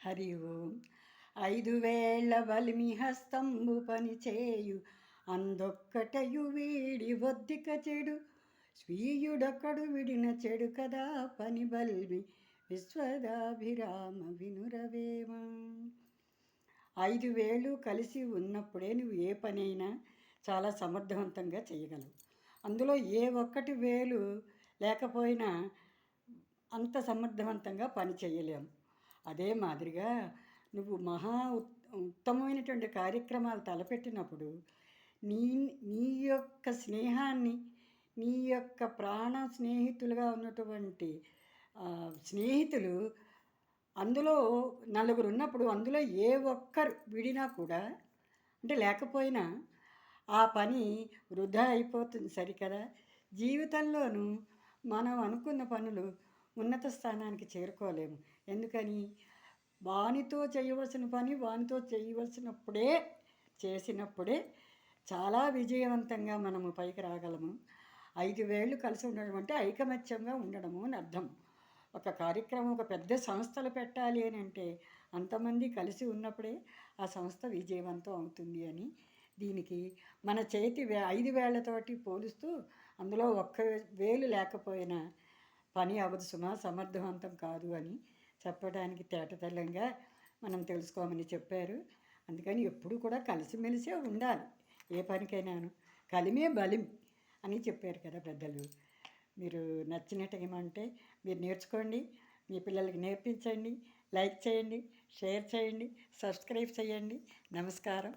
హరి ఓం. 5 వేళ్ల బలిమి హస్తంబు పనిచేయు అందొక్కటయు వీడి ఒద్దిక చెడు స్వీయుడొక్కడు విడిన చెడు కదా పని బల్మి విశ్వదాభిరామ వినురవేమ. 5 వేళ్ళు కలిసి ఉన్నప్పుడే నువ్వు ఏ పనైనా చాలా సమర్థవంతంగా చేయగలవు. అందులో ఏ ఒక్కటి వేలు లేకపోయినా అంత సమర్థవంతంగా పని చేయలేము. అదే మాదిరిగా నువ్వు ఉత్తమమైనటువంటి కార్యక్రమాలు తలపెట్టినప్పుడు నీ నీ యొక్క స్నేహాన్ని, నీ యొక్క ప్రాణ స్నేహితులుగా ఉన్నటువంటి స్నేహితులు అందులో నలుగురు ఉన్నప్పుడు అందులో ఏ ఒక్కరు విడినా కూడా అంటే లేకపోయినా ఆ పని వృధా అయిపోతుంది సరికదా. జీవితంలోనూ మనం అనుకున్న పనులు ఉన్నత స్థానానికి చేరుకోలేము. ఎందుకని? వానితో చేయవలసిన పని వానితో చేయవలసినప్పుడే చేసినప్పుడే చాలా విజయవంతంగా మనము పైకి రాగలము. 5 వేళ్ళు కలిసి ఉండడం అంటే ఐకమత్యంగా ఉండడము అని అర్థం. ఒక కార్యక్రమం ఒక పెద్ద సంస్థలు పెట్టాలి అని అంటే అంతమంది కలిసి ఉన్నప్పుడే ఆ సంస్థ విజయవంతం అవుతుంది అని. దీనికి మన చేతి 5 వేళ్లతోటి పోలుస్తూ అందులో ఒక్క వేలు లేకపోయినా పని అవ్వదు సుమా, సమర్థవంతం కాదు అని చెప్పడానికి తేటతెల్లంగా మనం తెలుసుకోమని చెప్పారు. అందుకని ఎప్పుడు కూడా కలిసిమెలిసే ఉండాలి ఏ పనికైనాను. కలిమే బలిం అని చెప్పారు కదా పెద్దలు. మీరు నచ్చినట్టేమంటే మీరు నేర్చుకోండి, మీ పిల్లలకి నేర్పించండి, లైక్ చేయండి, షేర్ చేయండి, సబ్స్క్రైబ్ చేయండి. నమస్కారం.